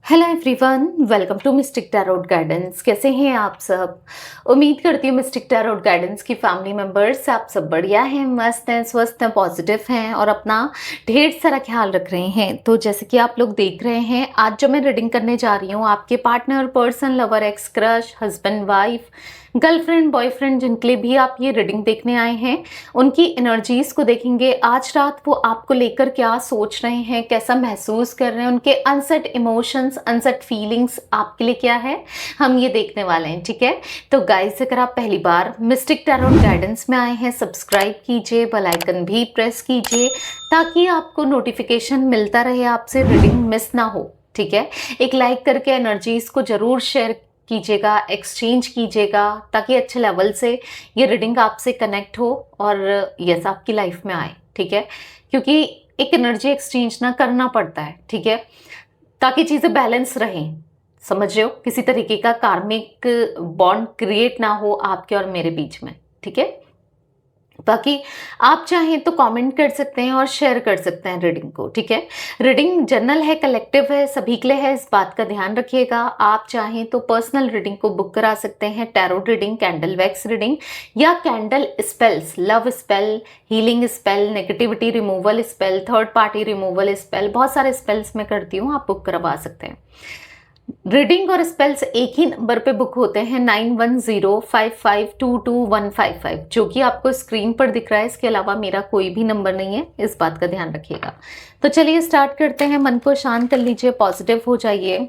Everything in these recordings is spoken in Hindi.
Hello everyone, welcome to mystic tarot guidance. कैसे हैं आप सब? उम्मीद करती हूँ मिस्टिक टैरोट गाइडेंस की फैमिली मेंबर्स आप सब बढ़िया हैं, मस्त हैं, स्वस्थ हैं, पॉजिटिव हैं और अपना ढेर सारा ख्याल रख रहे हैं। तो जैसे कि आप लोग देख रहे हैं, आज जो मैं रीडिंग करने जा रही हूँ, आपके partner, person, lover, x, crush, husband, wife, girlfriend, boyfriend, जिनके लिए भी आप ये रीडिंग देखने आए हैं, उनकी एनर्जीज को देखेंगे। आज रात वो आपको लेकर क्या सोच रहे हैं, कैसा महसूस कर रहे हैं, उनके अनसेट इमोशंस, अनसेट फीलिंग्स आपके लिए क्या है, हम ये देखने वाले हैं। ठीक है, तो गाइस, अगर आप पहली बार मिस्टिक टैरोट गाइडेंस में आए हैं, सब्सक्राइब कीजिए, बेल आइकन भी प्रेस कीजिए ताकि आपको नोटिफिकेशन मिलता रहे, आपसे रीडिंग मिस ना हो। ठीक है, एक लाइक करके एनर्जीज को जरूर शेयर कीजिएगा, एक्सचेंज कीजिएगा ताकि अच्छे लेवल से ये रीडिंग आपसे कनेक्ट हो और यस आपकी लाइफ में आए। ठीक है, क्योंकि एक एनर्जी एक्सचेंज ना करना पड़ता है। ठीक है, ताकि चीज़ें बैलेंस रहें। समझ रहे हो, किसी तरीके का कार्मिक बॉन्ड क्रिएट ना हो आपके और मेरे बीच में। ठीक है, बाकी आप चाहें तो कमेंट कर सकते हैं और शेयर कर सकते हैं रीडिंग को। ठीक है, रीडिंग जनरल है, कलेक्टिव है, सभी के लिए है, इस बात का ध्यान रखिएगा। आप चाहें तो पर्सनल रीडिंग को बुक करा सकते हैं, tarot reading, candle wax reading या candle spells, love spell, healing spell, negativity removal spell, third party removal spell, बहुत सारे स्पेल्स मैं करती हूँ, आप बुक करवा सकते हैं। रीडिंग और स्पेल्स एक ही नंबर पे बुक होते हैं, 9105522155, जो कि आपको स्क्रीन पर दिख रहा है। इसके अलावा मेरा कोई भी नंबर नहीं है, इस बात का ध्यान रखिएगा। तो चलिए स्टार्ट करते हैं। मन को शांत कर लीजिए, पॉजिटिव हो जाइए।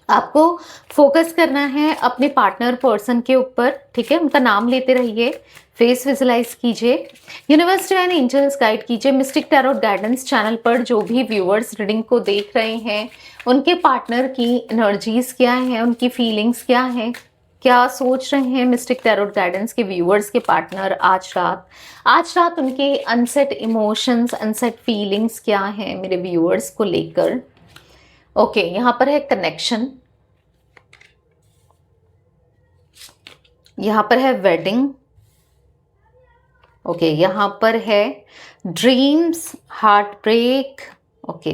आपको फोकस करना है अपने पार्टनर पर्सन के ऊपर। ठीक है, उनका नाम लेते रहिए, फेस विजुलाइज कीजिए, यूनिवर्स डिवाइन एंजल्स गाइड कीजिए। मिस्टिक टैरोट गाइडेंस चैनल पर जो भी व्यूअर्स रीडिंग को देख रहे हैं, उनके पार्टनर की एनर्जीज क्या हैं, उनकी फीलिंग्स क्या हैं, क्या सोच रहे हैं मिस्टिक टैरोट गाइडेंस के व्यूअर्स के पार्टनर आज रात उनके अनसेट इमोशंस, अनसेट फीलिंग्स क्या हैं मेरे व्यूअर्स को लेकर। ओके, यहाँ पर है कनेक्शन, यहाँ पर है वेडिंग, ओके, यहाँ पर है dreams, heart break. Okay,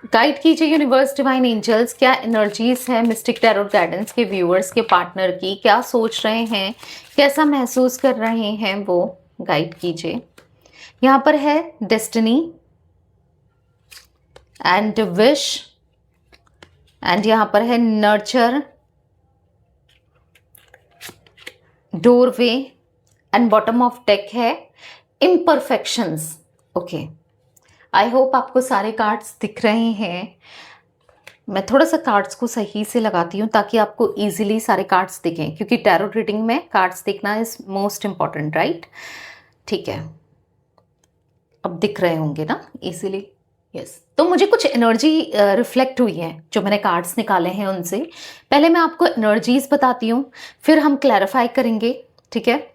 guide कीजिए यूनिवर्स डिवाइन एंजल्स, क्या एनर्जीज है मिस्टिक टैरोट गाइडेंस के व्यूअर्स के पार्टनर की, क्या सोच रहे हैं, कैसा महसूस कर रहे हैं, वो गाइड कीजिए। यहाँ पर है डेस्टिनी एंड विश, एंड यहाँ पर है nurture, doorway, and bottom of deck है इम्परफेक्शंस। ओके, आई होप आपको सारे कार्ड्स दिख रहे हैं। मैं थोड़ा सा कार्ड्स को सही से लगाती हूँ ताकि आपको इजीली सारे कार्ड्स दिखें, क्योंकि टैरो रीडिंग में कार्ड्स देखना इज मोस्ट इम्पॉर्टेंट, राइट? ठीक है, अब दिख रहे होंगे ना इजीली? यस, तो मुझे कुछ एनर्जी रिफ्लेक्ट हुई है जो मैंने कार्ड्स निकाले हैं उनसे। पहले मैं आपको एनर्जीज बताती हूँ, फिर हम क्लैरिफाई करेंगे। ठीक है,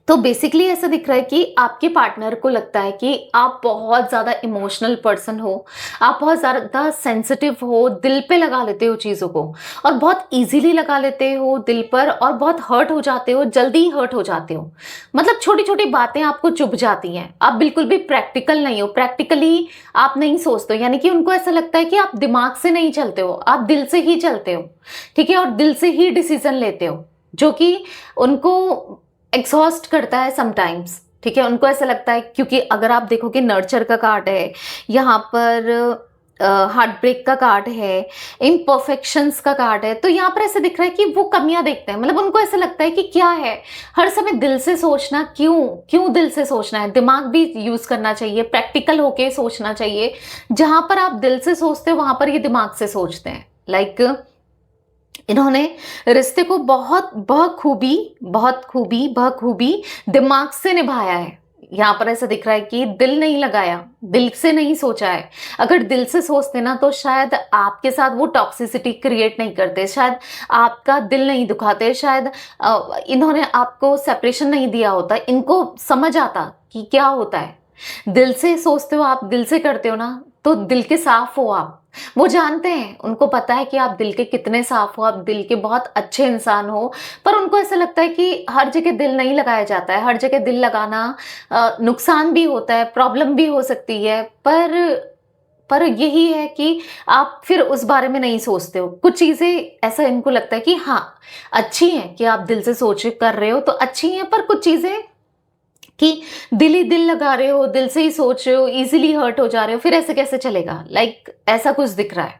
तो बेसिकली ऐसा दिख रहा है कि आपके पार्टनर को लगता है कि आप बहुत ज़्यादा इमोशनल पर्सन हो, आप बहुत ज़्यादा सेंसिटिव हो, दिल पे लगा लेते हो चीज़ों को, और बहुत इजीली लगा लेते हो दिल पर, और बहुत हर्ट हो जाते हो, जल्दी हर्ट हो जाते हो। मतलब छोटी छोटी बातें आपको चुभ जाती हैं, आप बिल्कुल भी प्रैक्टिकल नहीं हो, प्रैक्टिकली आप नहीं सोचते हो, यानी कि उनको ऐसा लगता है कि आप दिमाग से नहीं चलते हो, आप दिल से ही चलते हो। ठीक है, और दिल से ही डिसीजन लेते हो, जो कि उनको एग्जॉस्ट करता है समटाइम्स। ठीक है, उनको ऐसा लगता है, क्योंकि अगर आप देखोगे नर्चर का कार्ड है, यहाँ पर हार्ट ब्रेक का कार्ड है, इम्परफेक्शंस का कार्ड है, तो यहाँ पर ऐसे दिख रहा है कि वो कमियां देखते हैं। मतलब उनको ऐसा लगता है कि क्या है, हर समय दिल से सोचना, क्यों दिल से सोचना है, दिमाग भी यूज करना चाहिए, प्रैक्टिकल होके सोचना चाहिए। जहां पर आप दिल से सोचते हो वहां पर ये दिमाग से सोचते हैं। लाइक इन्होंने रिश्ते को बहुत बखूबी दिमाग से निभाया है। यहाँ पर ऐसा दिख रहा है कि दिल नहीं लगाया, दिल से नहीं सोचा है। अगर दिल से सोचते ना तो शायद आपके साथ वो टॉक्सिसिटी क्रिएट नहीं करते, शायद आपका दिल नहीं दुखाते, शायद इन्होंने आपको सेपरेशन नहीं दिया होता। इनको समझ आता कि क्या होता है। दिल से सोचते हो आप, दिल से करते हो ना, तो दिल के साफ हो आप। वो जानते हैं, उनको पता है कि आप दिल के कितने साफ हो, आप दिल के बहुत अच्छे इंसान हो। पर उनको ऐसा लगता है कि हर जगह दिल नहीं लगाया जाता है, हर जगह दिल लगाना नुकसान भी होता है, प्रॉब्लम भी हो सकती है। पर पर यही है कि आप फिर उस बारे में नहीं सोचते हो। कुछ चीज़ें ऐसा इनको लगता है कि हाँ, अच्छी हैं कि आप दिल से सोच कर रहे हो तो अच्छी हैं, पर कुछ चीज़ें कि दिल ही दिल लगा रहे हो, दिल से ही सोच रहे हो, ईज़िली हर्ट हो जा रहे हो, फिर ऐसे कैसे चलेगा? लाइक ऐसा कुछ दिख रहा है,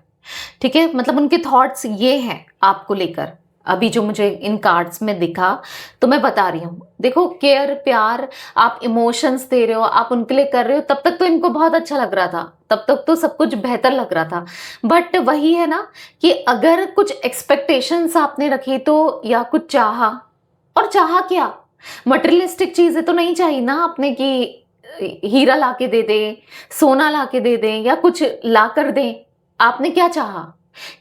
ठीक है? मतलब उनके थॉट्स ये हैं आपको लेकर। अभी जो मुझे इन कार्ड्स में दिखा, तो मैं बता रही हूँ। देखो, केयर, प्यार, आप इमोशंस दे रहे हो, आप उनके लिए कर रहे हो, तब तक तो इनको बहुत अच्छा लग रहा था, तब तक तो सब कुछ बेहतर लग रहा था। बट वही है ना कि अगर कुछ एक्सपेक्टेशंस आपने रखी तो, या कुछ चाहा, और चाहा क्या? मटेरियलिस्टिक चीज़ें तो नहीं चाहिए ना आपने कि हीरा लाके दे दें, सोना लाके दे दें या कुछ ला कर दें। आपने क्या चाहा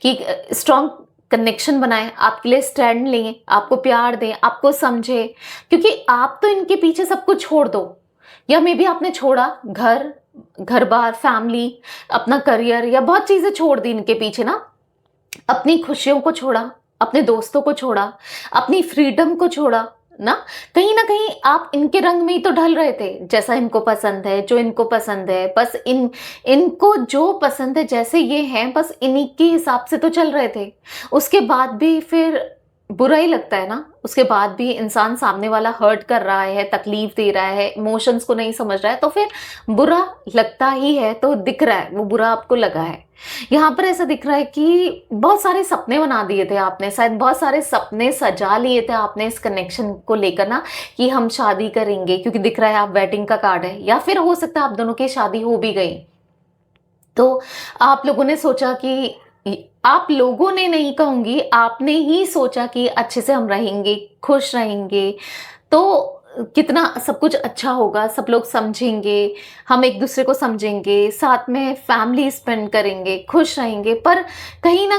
कि स्ट्रॉन्ग कनेक्शन बनाए, आपके लिए स्टैंड लें, आपको प्यार दें, आपको समझे, क्योंकि आप तो इनके पीछे सब कुछ छोड़ दो, या मे बी आपने छोड़ा घर बार, फैमिली, अपना करियर, या बहुत चीजें छोड़ दी इनके पीछे ना, अपनी खुशियों को छोड़ा, अपने दोस्तों को छोड़ा, अपनी फ्रीडम को छोड़ा ना कहीं आप इनके रंग में ही तो ढल रहे थे, जैसा इनको पसंद है, जो इनको पसंद है, बस इनको जो पसंद है, जैसे ये हैं, बस इन्हीं के हिसाब से तो चल रहे थे। उसके बाद भी फिर बुरा ही लगता है ना, उसके बाद भी इंसान सामने वाला हर्ट कर रहा है, तकलीफ दे रहा है, इमोशंस को नहीं समझ रहा है, तो फिर बुरा लगता ही है। तो दिख रहा है वो बुरा आपको लगा है। यहाँ पर ऐसा दिख रहा है कि बहुत सारे सपने बना दिए थे आपने, शायद बहुत सारे सपने सजा लिए थे आपने इस कनेक्शन को लेकर ना, कि हम शादी करेंगे, क्योंकि दिख रहा है आप वेडिंग का कार्ड है, या फिर हो सकता है आप दोनों की शादी हो भी गई। तो आप लोगों ने सोचा कि, आप लोगों ने नहीं कहूंगी, आपने ही सोचा कि अच्छे से हम रहेंगे, खुश रहेंगे, तो कितना सब कुछ अच्छा होगा, सब लोग समझेंगे, हम एक दूसरे को समझेंगे, साथ में फैमिली स्पेंड करेंगे, खुश रहेंगे। पर कहीं ना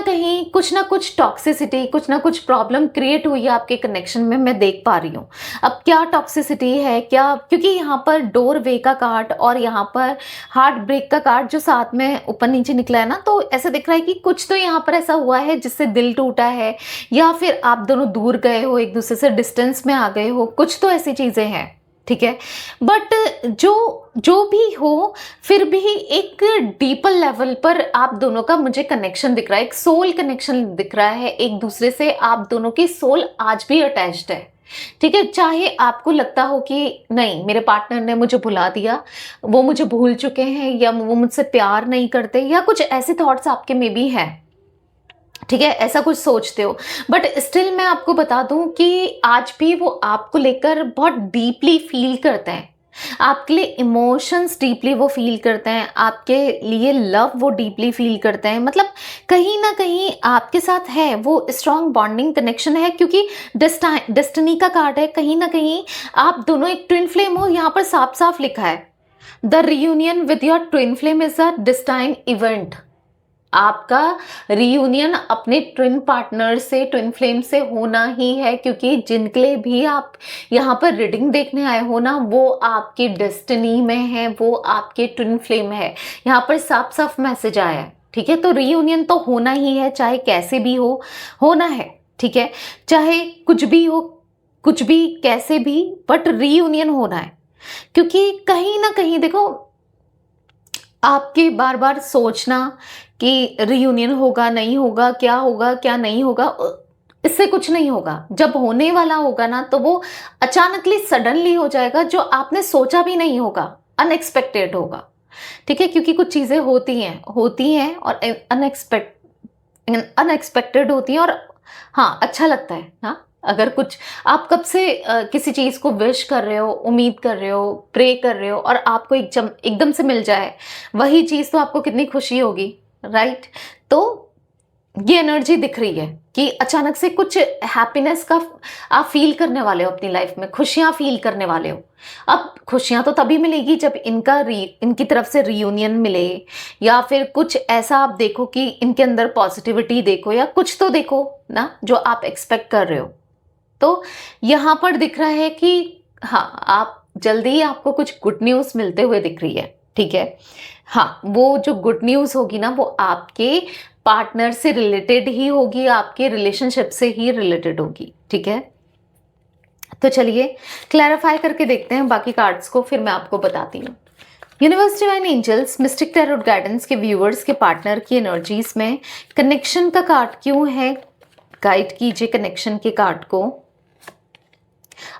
कुछ टॉक्सिसिटी, कुछ ना कुछ प्रॉब्लम क्रिएट हुई है आपके कनेक्शन में, मैं देख पा रही हूँ। अब क्या टॉक्सिसिटी है क्या, क्योंकि यहाँ पर डोर वे का कार्ड और यहाँ पर हार्ट ब्रेक का कार्ड जो साथ में ऊपर नीचे निकला है ना, तो ऐसा दिख रहा है कि कुछ तो यहाँ पर ऐसा हुआ है जिससे दिल टूटा है, या फिर आप दोनों दूर गए हो, एक दूसरे से डिस्टेंस में आ गए हो, कुछ तो ऐसी चीजें हैं, ठीक है? बट जो भी हो, फिर भी एक डीपर लेवल पर आप दोनों का मुझे कनेक्शन दिख रहा है, एक सोल कनेक्शन दिख रहा है एक दूसरे से। आप दोनों की सोल आज भी अटैच्ड है, ठीक है? चाहे आपको लगता हो कि नहीं, मेरे पार्टनर ने मुझे भुला दिया, वो मुझे भूल चुके हैं, या वो मुझसे प्यार नहीं करते, या कुछ ऐसे थॉट्स आपके में भी हैं, ठीक है? ऐसा कुछ सोचते हो, बट स्टिल मैं आपको बता दूं कि आज भी वो आपको लेकर बहुत डीपली फील करते हैं, आपके लिए इमोशंस डीपली वो फील करते हैं, आपके लिए लव वो डीपली फील करते हैं। मतलब कहीं ना कहीं आपके साथ है वो स्ट्रॉन्ग बॉन्डिंग कनेक्शन है, क्योंकि डेस्टिनी का कार्ड है। कहीं ना कहीं आप दोनों एक ट्विन फ्लेम हो, यहाँ पर साफ साफ लिखा है, the reunion with your twin flame is a destined event. आपका रियूनियन अपने ट्विन पार्टनर से, ट्विन फ्लेम से होना ही है, क्योंकि जिनके लिए भी आप यहाँ पर रीडिंग देखने आए हो ना, वो आपकी डेस्टिनी में है, वो आपके ट्विन फ्लेम है। यहाँ पर साफ साफ मैसेज आया है, ठीक है? तो रियूनियन तो होना ही है, चाहे कैसे भी हो, होना है, ठीक है? चाहे कुछ भी हो, कुछ भी कैसे भी, बट रियूनियन होना है। क्योंकि कहीं ना कहीं देखो, आपके बार बार सोचना कि रियूनियन होगा नहीं होगा, क्या होगा क्या नहीं होगा, इससे कुछ नहीं होगा। जब होने वाला होगा ना, तो वो अचानकली सडनली हो जाएगा, जो आपने सोचा भी नहीं होगा, अनएक्सपेक्टेड होगा, ठीक है? क्योंकि कुछ चीजें होती हैं और अनएक्सपेक्टेड होती हैं, और हाँ, अच्छा लगता है ना। अगर कुछ आप कब से किसी चीज को विश कर रहे हो, उम्मीद कर रहे हो, प्रे कर रहे हो, और आपको एकदम से मिल जाए वही चीज, तो आपको कितनी खुशी होगी, राइट? तो ये एनर्जी दिख रही है कि अचानक से कुछ हैप्पीनेस का आप फील करने वाले हो अपनी लाइफ में, खुशियां फील करने वाले हो। अब खुशियां तो तभी मिलेगी जब इनकी तरफ से रियूनियन मिले, या फिर कुछ ऐसा आप देखो कि इनके अंदर पॉजिटिविटी देखो, या कुछ तो देखो ना जो आप एक्सपेक्ट कर रहे हो। तो यहाँ पर दिख रहा है कि हाँ, आप जल्दी ही आपको कुछ गुड न्यूज मिलते हुए दिख रही है, ठीक है? हाँ, वो जो गुड न्यूज होगी ना, वो आपके पार्टनर से रिलेटेड ही होगी, आपके रिलेशनशिप से ही रिलेटेड होगी, ठीक है? तो चलिए क्लैरिफाई करके देखते हैं बाकी कार्ड्स को, फिर मैं आपको बताती हूँ। Universe divine angels mystic tarot guidance के व्यूअर्स के पार्टनर की एनर्जीज में कनेक्शन का कार्ड क्यों है, गाइड कीजिए कनेक्शन के कार्ड को।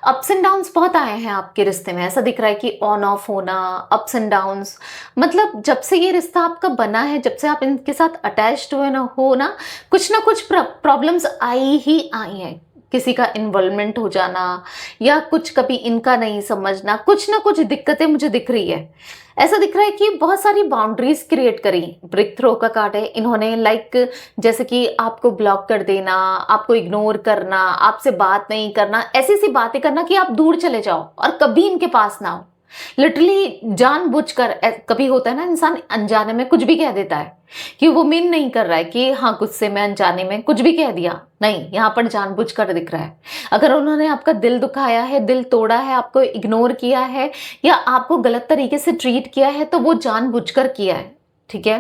अप्स एंड डाउन्स बहुत आए हैं आपके रिश्ते में, ऐसा दिख रहा है कि ऑन ऑफ होना, अप्स एंड डाउन्स, मतलब जब से ये रिश्ता आपका बना है, जब से आप इनके साथ अटैच्ड हुए ना कुछ प्रॉब्लम्स आई ही आई हैं। किसी का इन्वॉल्वमेंट हो जाना या कुछ कभी इनका नहीं समझना, कुछ ना कुछ दिक्कतें मुझे दिख रही है। ऐसा दिख रहा है कि बहुत सारी बाउंड्रीज क्रिएट करी। ब्रेक थ्रो का कार्ड है इन्होंने, लाइक जैसे कि आपको ब्लॉक कर देना, आपको इग्नोर करना, आपसे बात नहीं करना, ऐसी सी बातें करना कि आप दूर चले जाओ और कभी इनके पास ना हो। लिटरली जानबूझकर, कभी होता है ना इंसान अनजाने में कुछ भी कह देता है कि वो मीन नहीं कर रहा है कि हाँ गुस्से में अनजाने में कुछ भी कह दिया, नहीं, यहाँ पर जानबूझकर दिख रहा है। अगर उन्होंने आपका दिल दुखाया है, दिल तोड़ा है, आपको इग्नोर किया है या आपको गलत तरीके से ट्रीट किया है तो वो जानबूझकर किया है, ठीक है।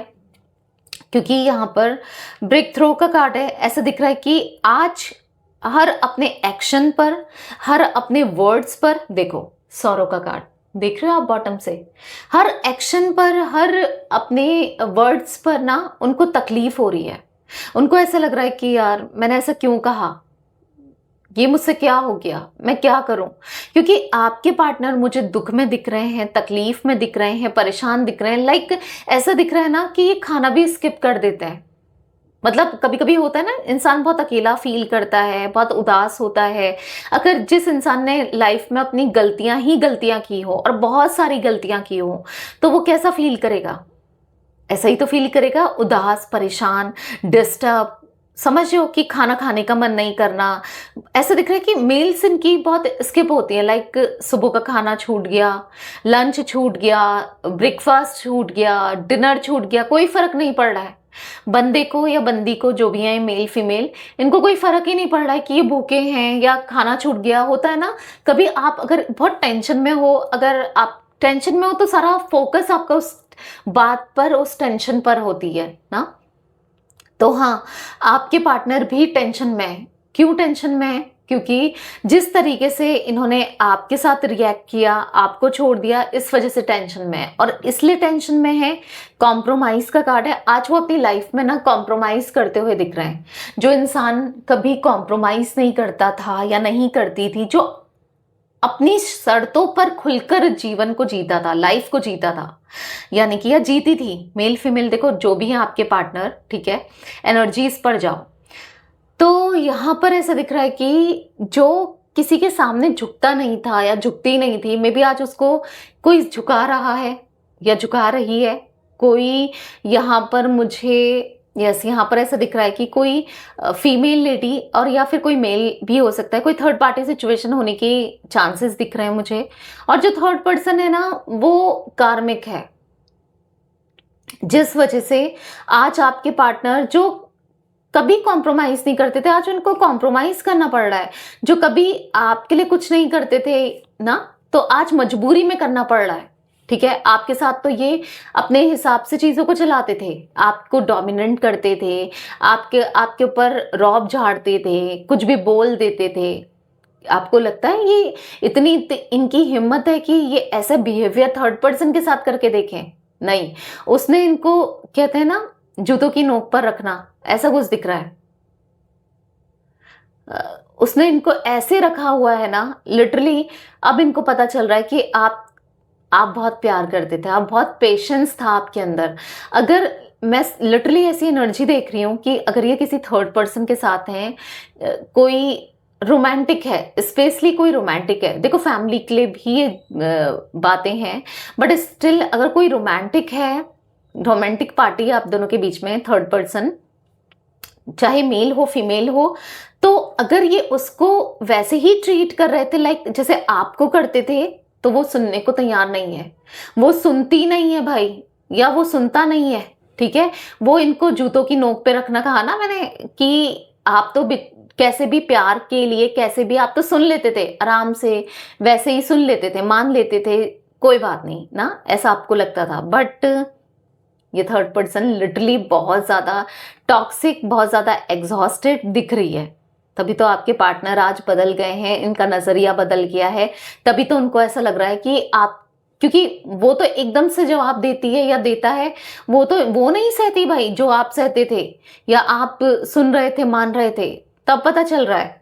क्योंकि यहाँ पर ब्रेक थ्रो का कार्ड है, ऐसा दिख रहा है कि आज हर अपने एक्शन पर, हर अपने वर्ड्स पर, देखो सौरव का कार्ड देख रहे हो आप बॉटम से, हर एक्शन पर, हर अपने वर्ड्स पर ना उनको तकलीफ हो रही है। उनको ऐसा लग रहा है कि यार मैंने ऐसा क्यों कहा, ये मुझसे क्या हो गया, मैं क्या करूं। क्योंकि आपके पार्टनर मुझे दुख में दिख रहे हैं, तकलीफ में दिख रहे हैं, परेशान दिख रहे हैं। लाइक ऐसा दिख रहा है ना कि ये खाना भी स्किप कर देते हैं। मतलब कभी कभी होता है ना इंसान बहुत अकेला फील करता है, बहुत उदास होता है। अगर जिस इंसान ने लाइफ में अपनी गलतियां की हो और बहुत सारी गलतियां की हो तो वो कैसा फील करेगा, ऐसा ही तो फील करेगा, उदास, परेशान, डिस्टर्ब। समझ रहे हो कि खाना खाने का मन नहीं करना। ऐसा दिख रहा है कि मील्स इनकी बहुत स्किप होती है। लाइक सुबह का खाना छूट गया, लंच छूट गया, ब्रेकफास्ट छूट गया, डिनर छूट गया, कोई फर्क नहीं पड़ रहा है बंदे को या बंदी को, जो भी है मेल फीमेल, इनको कोई फर्क ही नहीं पड़ रहा है कि ये भूखे हैं या खाना छूट गया। होता है ना कभी आप अगर बहुत टेंशन में हो, अगर आप टेंशन में हो तो सारा फोकस आपका उस बात पर, उस टेंशन पर होती है ना। तो हाँ, आपके पार्टनर भी टेंशन में है। क्यों टेंशन में है? क्योंकि जिस तरीके से इन्होंने आपके साथ रिएक्ट किया, आपको छोड़ दिया, इस वजह से टेंशन में है। और इसलिए टेंशन में है, कॉम्प्रोमाइज का कार्ड है। आज वो अपनी लाइफ में ना कॉम्प्रोमाइज करते हुए दिख रहे हैं। जो इंसान कभी कॉम्प्रोमाइज नहीं करता था या नहीं करती थी, जो अपनी शर्तों पर खुलकर जीवन को जीता था, लाइफ को जीता था, यानी कि या जीती थी, मेल फीमेल देखो जो भी है आपके पार्टनर, ठीक है, एनर्जीज पर जाओ। तो यहाँ पर ऐसा दिख रहा है कि जो किसी के सामने झुकता नहीं था या झुकती नहीं थी, मे बी आज उसको कोई झुका रहा है या झुका रही है। कोई यहाँ पर मुझे, यस, यहाँ पर ऐसा दिख रहा है कि कोई फीमेल लेडी और या फिर कोई मेल भी हो सकता है, कोई थर्ड पार्टी सिचुएशन होने के चांसेस दिख रहे हैं मुझे। और जो थर्ड पर्सन है ना वो कार्मिक है, जिस वजह से आज आपके पार्टनर जो कभी कॉम्प्रोमाइज नहीं करते थे, आज उनको कॉम्प्रोमाइज करना पड़ रहा है। जो कभी आपके लिए कुछ नहीं करते थे ना, तो आज मजबूरी में करना पड़ रहा है, ठीक है। आपके साथ तो ये अपने हिसाब से चीजों को चलाते थे, आपको डोमिनेंट करते थे, आपके ऊपर रौब झाड़ते थे, कुछ भी बोल देते थे। आपको लगता है ये इतनी इनकी हिम्मत है कि ये ऐसा बिहेवियर थर्ड पर्सन के साथ करके देखें? नहीं, उसने इनको, कहते हैं ना, जूतों की नोक पर रखना, ऐसा कुछ दिख रहा है। उसने इनको ऐसे रखा हुआ है ना, लिटरली अब इनको पता चल रहा है कि आप बहुत प्यार करते थे, आप बहुत पेशेंस था आपके अंदर। अगर मैं लिटरली ऐसी एनर्जी देख रही हूँ कि अगर ये किसी थर्ड पर्सन के साथ हैं, कोई रोमांटिक है, स्पेशली कोई रोमांटिक है, देखो फैमिली के लिए भी ये बातें हैं, बट स्टिल अगर कोई रोमांटिक है, रोमांटिक पार्टी आप दोनों के बीच में, थर्ड पर्सन चाहे मेल हो फीमेल हो, तो अगर ये उसको वैसे ही ट्रीट कर रहे थे लाइक जैसे आपको करते थे, तो वो सुनने को तैयार नहीं है, वो सुनती नहीं है भाई, या वो सुनता नहीं है, ठीक है। वो इनको जूतों की नोक पे रखना, कहा ना मैंने कि आप तो कैसे भी प्यार के लिए, कैसे भी आप तो सुन लेते थे आराम से, वैसे ही सुन लेते थे, मान लेते थे, कोई बात नहीं ना, ऐसा आपको लगता था। बट ये थर्ड पर्सन लिटरली बहुत ज़्यादा टॉक्सिक, बहुत ज़्यादा एग्जॉस्टेड दिख रही है। तभी तो आपके पार्टनर आज बदल गए हैं, इनका नज़रिया बदल गया है। तभी तो उनको ऐसा लग रहा है कि आप क्योंकि वो तो एकदम से जवाब देती है या देता है, वो नहीं सहती भाई जो आप सहते थे या आप सुन रहे थे, मान रहे थे, तब पता चल रहा है।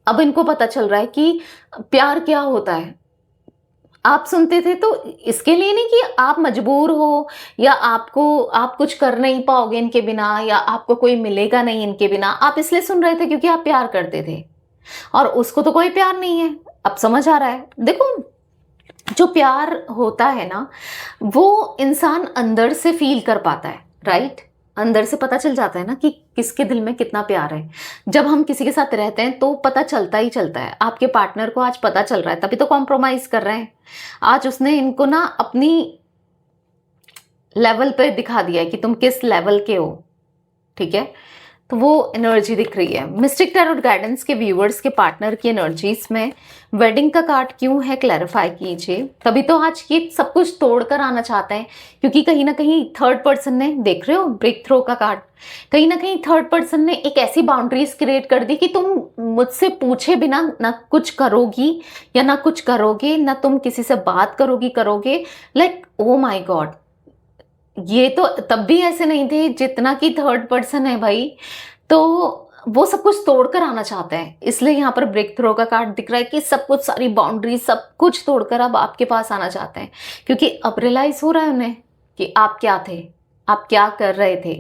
अब इनको पता चल रहा है कि प्यार क्या होता है। आप सुनते थे तो इसके लिए नहीं कि आप मजबूर हो या आप कुछ कर नहीं पाओगे इनके बिना या आपको कोई मिलेगा नहीं इनके बिना, आप इसलिए सुन रहे थे क्योंकि आप प्यार करते थे और उसको तो कोई प्यार नहीं है। अब समझ आ रहा है। देखो, जो प्यार होता है ना, वो इंसान अंदर से फील कर पाता है, राइट? अंदर से पता चल जाता है ना कि किसके दिल में कितना प्यार है। जब हम किसी के साथ रहते हैं तो पता चलता ही चलता है। आपके पार्टनर को आज पता चल रहा है, तभी तो कॉम्प्रोमाइज कर रहे हैं। आज उसने इनको ना अपनी लेवल पे दिखा दिया है कि तुम किस लेवल के हो, ठीक है? तो वो एनर्जी दिख रही है। मिस्टिक टैरोट गाइडेंस के व्यूअर्स के पार्टनर की एनर्जीज में वेडिंग का कार्ड क्यों है, क्लैरिफाई कीजिए। तभी तो आज ये सब कुछ तोड़कर आना चाहते हैं, क्योंकि कहीं ना कहीं थर्ड पर्सन ने, देख रहे हो ब्रेक थ्रो का कार्ड, कहीं ना कहीं थर्ड पर्सन ने एक ऐसी बाउंड्रीज क्रिएट कर दी कि तुम मुझसे पूछे बिना ना कुछ करोगी या ना कुछ करोगे, ना तुम किसी से बात करोगे। लाइक ओ माई गॉड, ये तो तब भी ऐसे नहीं थे जितना कि थर्ड पर्सन है भाई। तो वो सब कुछ तोड़कर आना चाहते हैं, इसलिए यहाँ पर ब्रेक थ्रो का कार्ड दिख रहा है कि सब कुछ, सारी बाउंड्री सब कुछ तोड़कर अब आपके पास आना चाहते हैं, क्योंकि अब रियलाइज हो रहा है उन्हें कि आप क्या थे, आप क्या कर रहे थे,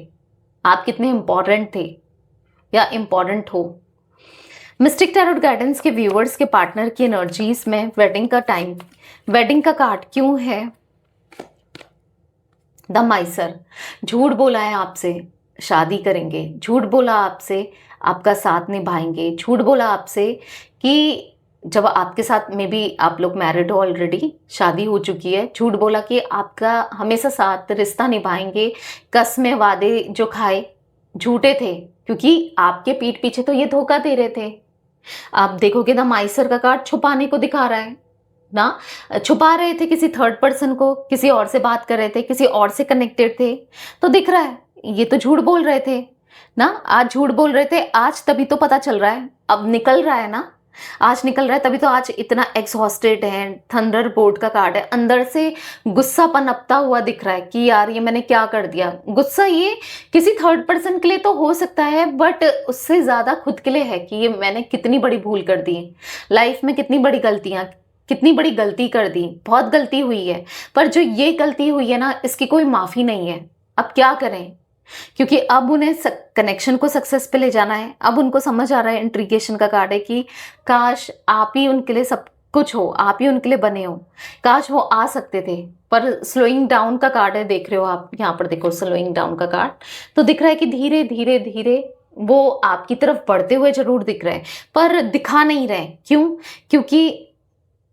आप कितने इंपॉर्टेंट थे या इंपॉर्टेंट हो। मिस्टिक टैरोट गाइडेंस के व्यूअर्स के पार्टनर की एनर्जीज में वेडिंग का टाइम, वेडिंग का कार्ड क्यों है द माइसर। झूठ बोला है आपसे, शादी करेंगे, झूठ बोला आपसे आपका साथ निभाएंगे, झूठ बोला आपसे कि जब आपके साथ में भी आप लोग मैरिड हो ऑलरेडी, शादी हो चुकी है, झूठ बोला कि आपका हमेशा साथ रिश्ता निभाएंगे। कसमें वादे जो खाए झूठे थे, क्योंकि आपके पीठ पीछे तो ये धोखा दे रहे थे। आप देखोगे द माइसर का कार्ड छुपाने को दिखा रहा है ना, छुपा रहे थे किसी थर्ड पर्सन को, किसी और से बात कर रहे थे, किसी और से कनेक्टेड थे, तो दिख रहा है ये तो झूठ बोल रहे थे ना। आज झूठ बोल रहे थे, आज तभी तो पता चल रहा है, अब निकल रहा है ना, आज निकल रहा है, तभी तो आज इतना एक्सहॉस्टेड है। थंडर बोल्ट का कार्ड है, अंदर से गुस्सा पनपता हुआ दिख रहा है कि यार ये मैंने क्या कर दिया। गुस्सा ये किसी थर्ड पर्सन के लिए तो हो सकता है, बट उससे ज्यादा खुद के लिए है कि ये मैंने कितनी बड़ी भूल कर दी लाइफ में, कितनी बड़ी गलती कर दी, बहुत गलती हुई है। पर जो ये गलती हुई है ना, इसकी कोई माफी नहीं है। अब क्या करें, क्योंकि अब उन्हें कनेक्शन को सक्सेस पे ले जाना है। अब उनको समझ आ रहा है, इंट्रीगेशन का कार्ड है, कि काश आप ही उनके लिए सब कुछ हो, आप ही उनके लिए बने हो, काश वो आ सकते थे। पर स्लोइंग डाउन का कार्ड है, देख रहे हो आप यहाँ पर, देखो स्लोइंग डाउन का कार्ड, तो दिख रहा है कि धीरे धीरे धीरे वो आपकी तरफ बढ़ते हुए जरूर दिख रहे हैं, पर दिखा नहीं रहे। क्यों? क्योंकि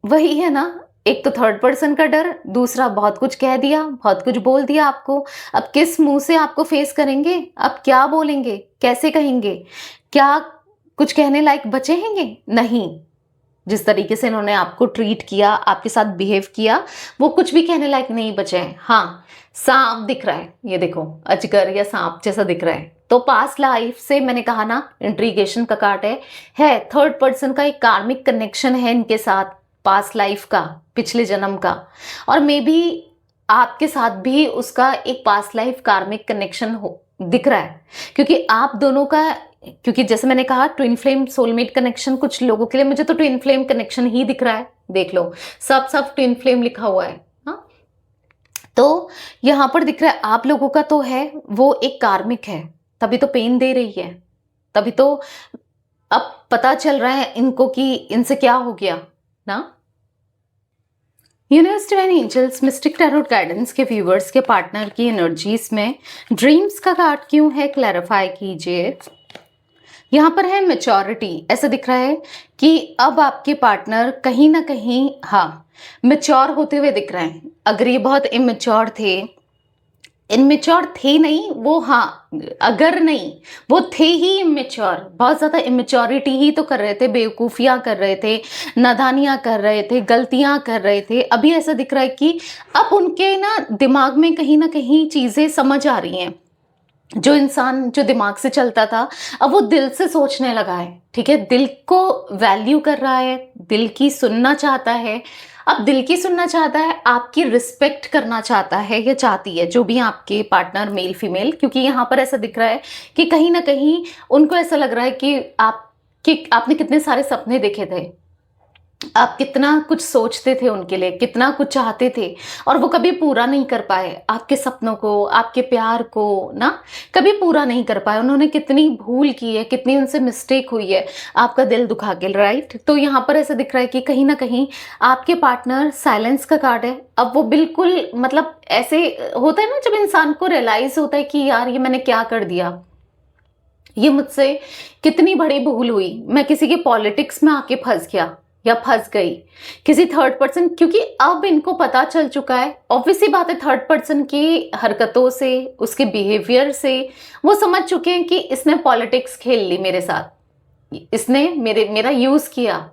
वही है ना, एक तो थर्ड पर्सन का डर, दूसरा बहुत कुछ कह दिया, बहुत कुछ बोल दिया आपको। अब किस मुंह से आपको फेस करेंगे, अब क्या बोलेंगे, कैसे कहेंगे, क्या कुछ कहने लायक बचे हैंगे? नहीं। जिस तरीके से इन्होंने आपको ट्रीट किया, आपके साथ बिहेव किया, वो कुछ भी कहने लायक नहीं बचे हैं। हाँ, सांप दिख रहा है, ये देखो अजगर या सांप जैसा दिख रहा है। तो पास्ट लाइफ से, मैंने कहा ना इंट्रीगेशन का कार्ड है थर्ड पर्सन का एक कार्मिक कनेक्शन है इनके साथ, पास्ट लाइफ का, पिछले जन्म का, और मे बी आपके साथ भी उसका एक पास्ट लाइफ कार्मिक कनेक्शन हो दिख रहा है। क्योंकि आप दोनों का, क्योंकि जैसे मैंने कहा ट्विन फ्लेम सोलमेट कनेक्शन, कुछ लोगों के लिए मुझे तो ट्विन फ्लेम कनेक्शन ही दिख रहा है। देख लो, सब ट्विन फ्लेम लिखा हुआ है। हाँ, तो यहां पर दिख रहा है आप लोगों का तो है, वो एक कार्मिक है, तभी तो पेन दे रही है, तभी तो अब पता चल रहा है इनको कि इनसे क्या हो गया ना। Universe divine angels mystic tarot guidance के व्यूवर्स के पार्टनर की एनर्जीज में ड्रीम्स का कार्ड क्यों है, क्लैरिफाई कीजिए। यहाँ पर है मैच्योरिटी, ऐसा दिख रहा है कि अब आपके पार्टनर कहीं ना कहीं, हाँ, मैच्योर होते हुए दिख रहे हैं। अगर ये बहुत इमेच्योर थे, इमेच्योर थे नहीं वो, हाँ, अगर नहीं, वो थे ही इमेच्योर, बहुत ज़्यादा इमेच्योरिटी ही तो कर रहे थे, बेवकूफ़ियाँ कर रहे थे, नादानियाँ कर रहे थे, गलतियाँ कर रहे थे। अभी ऐसा दिख रहा है कि अब उनके ना दिमाग में कहीं ना कहीं चीज़ें समझ आ रही हैं। जो इंसान जो दिमाग से चलता था, अब वो दिल से सोचने लगा है, ठीक है, दिल को वैल्यू कर रहा है, दिल की सुनना चाहता है। अब दिल की सुनना चाहता है, आपकी रिस्पेक्ट करना चाहता है या चाहती है, जो भी आपके पार्टनर मेल फीमेल, क्योंकि यहाँ पर ऐसा दिख रहा है कि कहीं ना कहीं उनको ऐसा लग रहा है कि आपने कितने सारे सपने देखे थे, आप कितना कुछ सोचते थे उनके लिए, कितना कुछ चाहते थे, और वो कभी पूरा नहीं कर पाए। आपके सपनों को, आपके प्यार को ना कभी पूरा नहीं कर पाए। उन्होंने कितनी भूल की है, कितनी उनसे मिस्टेक हुई है, आपका दिल दुखा के, राइट। तो यहाँ पर ऐसा दिख रहा है कि कहीं ना कहीं आपके पार्टनर साइलेंस का कार्ड है। अब वो बिल्कुल मतलब ऐसे होता है ना, जब इंसान को रियलाइज होता है कि यार ये मैंने क्या कर दिया, ये मुझसे कितनी बड़ी भूल हुई, मैं किसी के पॉलिटिक्स में आके फंस गया या फंस गई, किसी थर्ड पर्सन, क्योंकि अब इनको पता चल चुका है, ऑब्वियसली बात है, थर्ड पर्सन की हरकतों से, उसके बिहेवियर से वो समझ चुके हैं कि इसने पॉलिटिक्स खेल ली मेरे साथ, इसने मेरा यूज किया,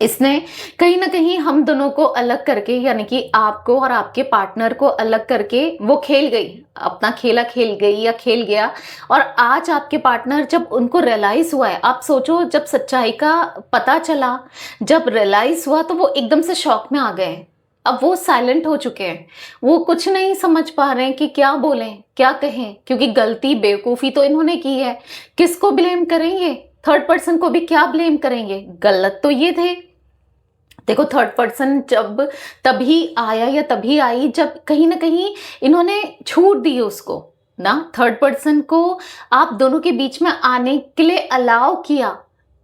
इसने कहीं ना कहीं हम दोनों को अलग करके, यानी कि आपको और आपके पार्टनर को अलग करके वो खेल गई, अपना खेला खेल गई या खेल गया। और आज आपके पार्टनर, जब उनको रियलाइज हुआ है, आप सोचो जब सच्चाई का पता चला, जब रियलाइज हुआ, तो वो एकदम से शॉक में आ गए। अब वो साइलेंट हो चुके हैं, वो कुछ नहीं समझ पा रहे हैं कि क्या बोलें क्या कहें, क्योंकि गलती बेवकूफ़ी तो इन्होंने की है। किसको ब्लेम करेंगे? थर्ड पर्सन को भी क्या ब्लेम करेंगे? गलत तो ये थे। देखो, थर्ड पर्सन जब तभी आया या तभी आई जब कहीं ना कहीं इन्होंने छूट दी उसको ना, थर्ड पर्सन को आप दोनों के बीच में आने के लिए अलाउ किया,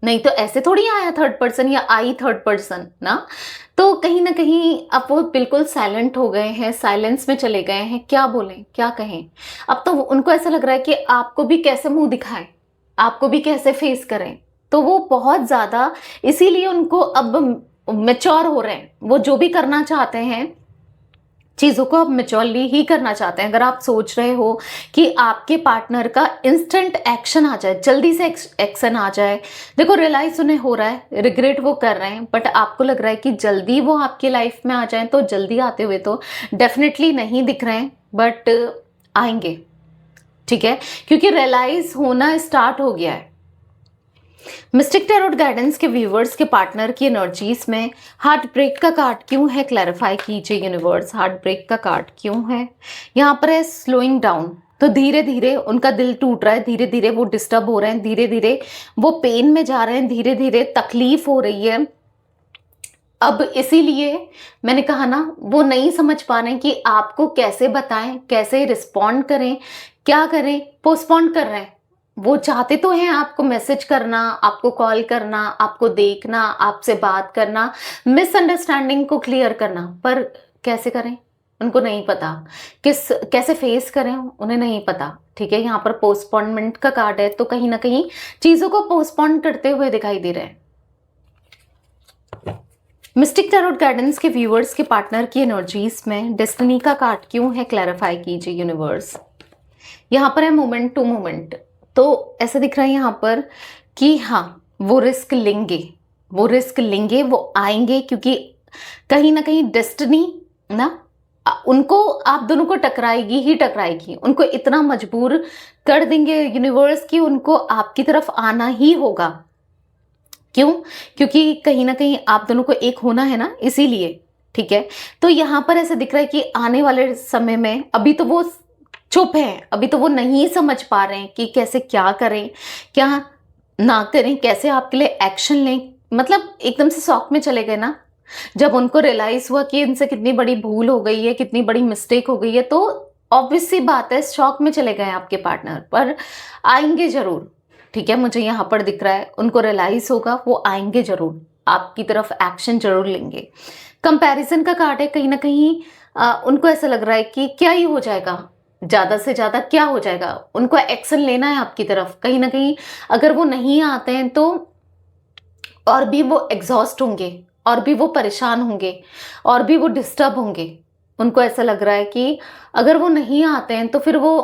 नहीं तो ऐसे थोड़ी आया थर्ड पर्सन या आई थर्ड पर्सन ना। तो कहीं ना कहीं अब वो बिल्कुल साइलेंट हो गए हैं, साइलेंस में चले गए हैं, क्या बोलें क्या कहें। अब तो उनको ऐसा लग रहा है कि आपको भी कैसे मुंह दिखाएं, आपको भी कैसे फेस करें। तो वो बहुत ज्यादा, इसीलिए उनको अब मेच्योर हो रहे हैं, वो जो भी करना चाहते हैं चीज़ों को अब मेच्योरली ही करना चाहते हैं। अगर आप सोच रहे हो कि आपके पार्टनर का इंस्टेंट एक्शन आ जाए, जल्दी से एक्शन आ जाए, देखो रियलाइज उन्हें हो रहा है, रिग्रेट वो कर रहे हैं, बट आपको लग रहा है कि जल्दी वो आपकी लाइफ में आ जाए, तो जल्दी आते हुए तो डेफिनेटली नहीं दिख रहे हैं, बट आएंगे, ठीक है, क्योंकि रियलाइज होना स्टार्ट हो गया है। मिस्टिक टैरोट गाइडेंस के व्यूवर्स के पार्टनर की एनर्जीज में हार्ट ब्रेक का कार्ड क्यों है, क्लैरिफाई कीजिए यूनिवर्स, हार्ट ब्रेक का कार्ड क्यों है। यहाँ पर है स्लोइंग डाउन, तो धीरे धीरे उनका दिल टूट रहा है, धीरे धीरे वो डिस्टर्ब हो रहे हैं, धीरे धीरे वो पेन में जा रहे हैं, धीरे धीरे तकलीफ हो रही है। अब इसीलिए मैंने कहा ना, वो नहीं समझ पा रहे हैं कि आपको कैसे बताएं, कैसे रिस्पॉन्ड करें, क्या करें, पोस्टपोन कर रहे हैं। वो चाहते तो हैं आपको मैसेज करना, आपको कॉल करना, आपको देखना, आपसे बात करना, मिसअंडरस्टैंडिंग को क्लियर करना, पर कैसे करें उनको नहीं पता, कैसे फेस करें उन्हें नहीं पता, ठीक है। यहाँ पर पोस्टपोनमेंट का कार्ड है, तो कहीं ना कहीं चीजों को पोस्टपोन करते हुए दिखाई दे रहे हैं। मिस्टिक टैरोट गाइडेंस के व्यूअर्स के पार्टनर की एनर्जीज में डेस्टिनी का कार्ड क्यों है, क्लैरिफाई कीजिए यूनिवर्स। यहाँ पर है मोमेंट टू मोमेंट, तो ऐसा दिख रहा है यहाँ पर कि हाँ वो रिस्क लेंगे, वो रिस्क लेंगे, वो आएंगे, क्योंकि कहीं ना कहीं डेस्टिनी ना उनको आप दोनों को टकराएगी ही टकराएगी, उनको इतना मजबूर कर देंगे यूनिवर्स कि उनको आपकी तरफ आना ही होगा। क्यों? क्योंकि कहीं ना कहीं आप दोनों को एक होना है ना, इसीलिए, ठीक है। तो यहाँ पर ऐसा दिख रहा है कि आने वाले समय में, अभी तो वो चुप हैं, अभी तो वो नहीं समझ पा रहे हैं कि कैसे क्या करें क्या ना करें, कैसे आपके लिए एक्शन लें, मतलब एकदम से शॉक में चले गए ना, जब उनको रियलाइज हुआ कि इनसे कितनी बड़ी भूल हो गई है, कितनी बड़ी मिस्टेक हो गई है, तो ऑब्वियस सी बात है शॉक में चले गए आपके पार्टनर, पर आएंगे जरूर, ठीक है। मुझे यहाँ पर दिख रहा है उनको रियलाइज होगा, वो आएंगे जरूर, आपकी तरफ एक्शन जरूर लेंगे। कंपैरिजन का कार्ड है, कहीं ना कहीं उनको ऐसा लग रहा है कि क्या ही हो जाएगा, ज्यादा से ज्यादा क्या हो जाएगा, उनको एक्शन लेना है आपकी तरफ। कहीं ना कहीं अगर वो नहीं आते हैं तो और भी वो एग्जॉस्ट होंगे, और भी वो परेशान होंगे, और भी वो डिस्टर्ब होंगे। उनको ऐसा लग रहा है कि अगर वो नहीं आते हैं तो फिर वो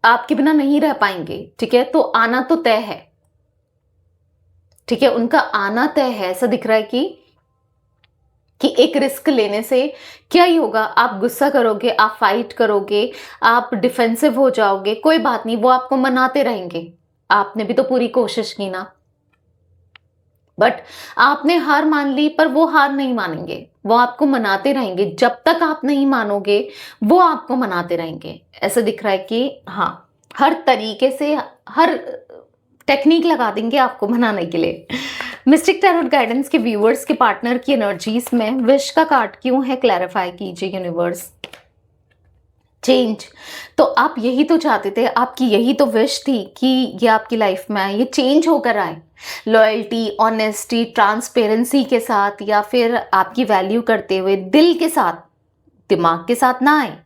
आपके बिना नहीं रह पाएंगे, ठीक है। तो आना तो तय है, ठीक है, उनका आना तय है। ऐसा दिख रहा है कि एक रिस्क लेने से क्या ही होगा, आप गुस्सा करोगे, आप फाइट करोगे, आप डिफेंसिव हो जाओगे, कोई बात नहीं, वो आपको मनाते रहेंगे, आपने भी तो पूरी कोशिश की ना, बट आपने हार मान ली, पर वो हार नहीं मानेंगे, वो आपको मनाते रहेंगे। जब तक आप नहीं मानोगे वो आपको मनाते रहेंगे। ऐसा दिख रहा है कि हाँ, हर तरीके से हर टेक्निक लगा देंगे आपको मनाने के लिए। मिस्टिक टैरोट गाइडेंस के व्यूअर्स के पार्टनर की एनर्जीज में विश का कार्ड क्यों है, क्लैरिफाई कीजिए यूनिवर्स। चेंज, तो आप यही तो चाहते थे, आपकी यही तो विश थी कि ये आपकी लाइफ में आए, ये चेंज होकर आए। लॉयल्टी, ऑनेस्टी, ट्रांसपेरेंसी के साथ, या फिर आपकी वैल्यू करते हुए दिल के साथ, दिमाग के साथ ना आए,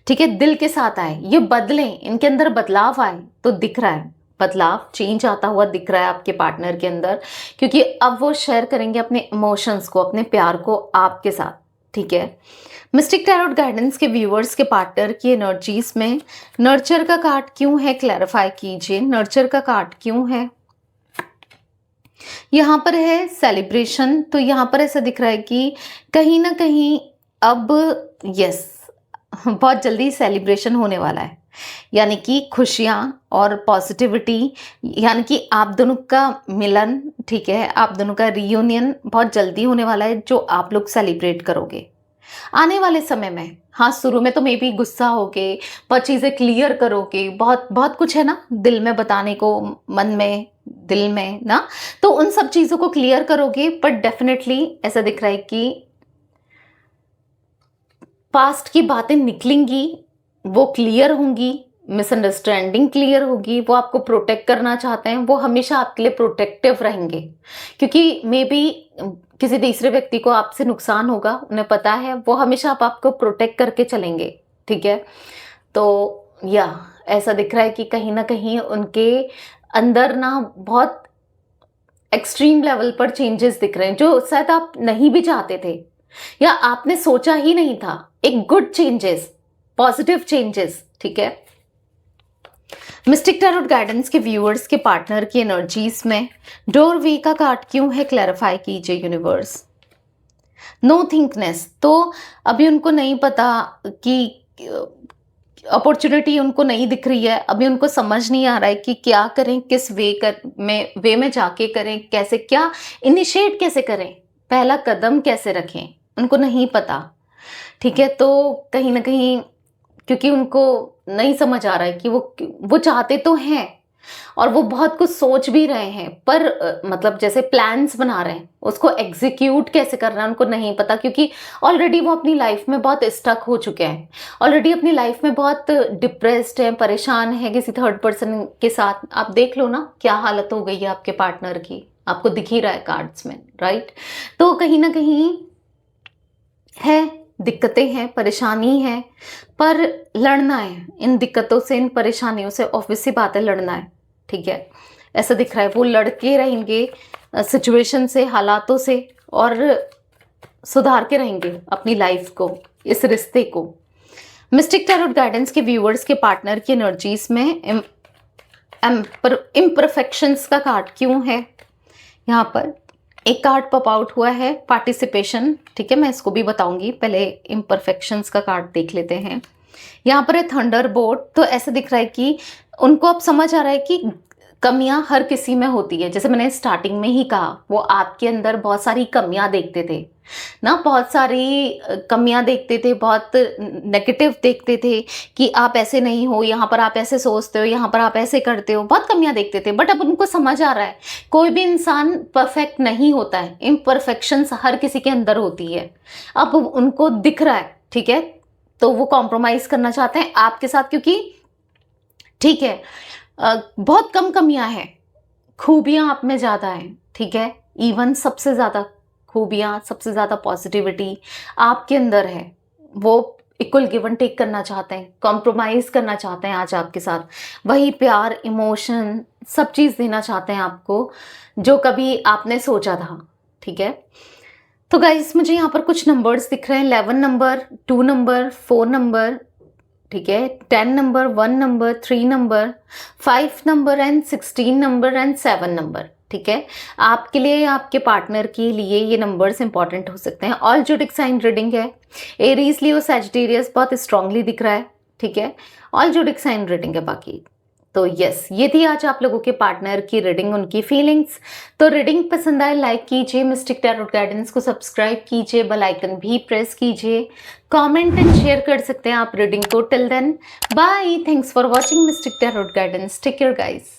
ठीक है, दिल के साथ आए, ये बदलें, इनके अंदर बदलाव आए। तो दिख रहा है बदलाव, चेंज आता हुआ दिख रहा है आपके पार्टनर के अंदर, क्योंकि अब वो शेयर करेंगे अपने इमोशंस को, अपने प्यार को आपके साथ, ठीक है। मिस्टिक टैरोट गाइडेंस के व्यूअर्स के पार्टनर की एनर्जीज में नर्चर का कार्ड क्यों है, क्लैरिफाई कीजिए। नर्चर का कार्ड क्यों है, यहाँ पर है सेलिब्रेशन। तो यहाँ पर ऐसा दिख रहा है कि कहीं ना कहीं अब यस, बहुत जल्दी सेलिब्रेशन होने वाला है, यानी कि खुशियाँ और पॉजिटिविटी, यानी कि आप दोनों का मिलन, ठीक है, आप दोनों का रियूनियन बहुत जल्दी होने वाला है, जो आप लोग सेलिब्रेट करोगे आने वाले समय में। हाँ, शुरू में तो मे बी गुस्सा होके बहुत चीज़ें क्लियर करोगे, बहुत बहुत कुछ है ना दिल में बताने को, मन में, दिल में ना, तो उन सब चीज़ों को क्लियर करोगे। बट डेफिनेटली ऐसा दिख रहा है कि पास्ट की बातें निकलेंगी, वो क्लियर होंगी, मिसअंडरस्टैंडिंग क्लियर होगी। वो आपको प्रोटेक्ट करना चाहते हैं, वो हमेशा आपके लिए प्रोटेक्टिव रहेंगे, क्योंकि मे बी किसी तीसरे व्यक्ति को आपसे नुकसान होगा, उन्हें पता है, वो हमेशा आपको प्रोटेक्ट करके चलेंगे, ठीक है। तो या ऐसा दिख रहा है कि कहीं ना कहीं उनके अंदर ना बहुत एक्सट्रीम लेवल पर चेंजेस दिख रहे हैं, जो शायद आप नहीं भी चाहते थे या आपने सोचा ही नहीं था। एक गुड चेंजेस, पॉजिटिव चेंजेस, ठीक है। मिस्टिक टैरोट गाइडेंस के व्यूअर्स के पार्टनर की एनर्जीज में डोरवे का कार्ड क्यों है, क्लैरिफाई कीजिए यूनिवर्स। नो थिंकनेस, तो अभी उनको नहीं पता कि अपॉर्चुनिटी उनको नहीं दिख रही है, अभी उनको समझ नहीं आ रहा है कि क्या करें, किस वे में जाके करें, कैसे, क्या इनिशिएट कैसे करें, पहला कदम कैसे रखें, उनको नहीं पता, ठीक है। तो कहीं ना कहीं क्योंकि उनको नहीं समझ आ रहा है कि वो चाहते तो हैं और वो बहुत कुछ सोच भी रहे हैं, पर मतलब जैसे प्लान्स बना रहे हैं, उसको एग्जीक्यूट कैसे करना है उनको नहीं पता, क्योंकि ऑलरेडी वो अपनी लाइफ में बहुत स्टक हो चुके हैं, ऑलरेडी अपनी लाइफ में बहुत डिप्रेस्ड हैं, परेशान हैं किसी थर्ड पर्सन के साथ। आप देख लो ना क्या हालत हो गई है आपके पार्टनर की, आपको दिख ही रहा है कार्ड्स में, राइट। तो कहीं ना कहीं है, दिक्कतें हैं, परेशानी है, पर लड़ना है इन दिक्कतों से, इन परेशानियों से, ऑब्वियस सी बात है, लड़ना है, ठीक है। ऐसा दिख रहा है वो लड़के रहेंगे सिचुएशन से, हालातों से, और सुधार के रहेंगे अपनी लाइफ को, इस रिश्ते को। मिस्टिक टैरोट गाइडेंस के व्यूअर्स के पार्टनर की एनर्जीज में इम्परफेक्शंस का कार्ड क्यों है। यहाँ पर एक कार्ड पॉप आउट हुआ है, पार्टिसिपेशन, ठीक है, मैं इसको भी बताऊंगी, पहले इम्परफेक्शंस का कार्ड देख लेते हैं। यहाँ पर है थंडरबोल्ट। तो ऐसा दिख रहा है कि उनको अब समझ आ रहा है कि कमियां हर किसी में होती है, जैसे मैंने स्टार्टिंग में ही कहा, वो आपके अंदर बहुत सारी कमियां देखते थे ना, बहुत सारी कमियां देखते थे, बहुत नेगेटिव देखते थे कि आप ऐसे नहीं हो, यहाँ पर आप ऐसे सोचते हो, यहाँ पर आप ऐसे करते हो, बहुत कमियां देखते थे। बट अब उनको समझ आ रहा है कोई भी इंसान परफेक्ट नहीं होता है, इम्परफेक्शंस हर किसी के अंदर होती है, अब उनको दिख रहा है, ठीक है। तो वो कॉम्प्रोमाइज करना चाहते हैं आपके साथ, क्योंकि ठीक है बहुत कम कमियां हैं, खूबियां आप में ज़्यादा हैं, ठीक है। इवन सबसे ज़्यादा खूबियां, सबसे ज़्यादा पॉजिटिविटी आपके अंदर है। वो इक्वल गिव एंड टेक करना चाहते हैं, कॉम्प्रोमाइज़ करना चाहते हैं आज आपके साथ, वही प्यार, इमोशन, सब चीज़ देना चाहते हैं आपको जो कभी आपने सोचा था, ठीक है। तो गाइस मुझे यहाँ पर कुछ नंबर्स दिख रहे हैं, 11 नंबर, 2 नंबर, 4 नंबर, ठीक है, 10 number, 1 number, 3 number, 5 number and 16 number and 7 number, ठीक है। आपके लिए, आपके पार्टनर के लिए ये नंबर्स इंपॉर्टेंट हो सकते हैं। ऑल ज़ोडिक साइन रीडिंग है, एरीज, लियो, सैजिटेरियस बहुत स्ट्रांगली दिख रहा है, ठीक है। ऑल ज़ोडिक साइन रीडिंग है बाकी, तो यस, ये थी आज आप लोगों के पार्टनर की रीडिंग, उनकी फीलिंग्स। तो रीडिंग पसंद आए लाइक कीजिए, मिस्टिक टैरोट गाइडेंस को सब्सक्राइब कीजिए, बेल आइकन भी प्रेस कीजिए, कमेंट एंड शेयर कर सकते हैं आप रीडिंग को। Till then bye, thanks for watching mystic tarot guidance, take care guys.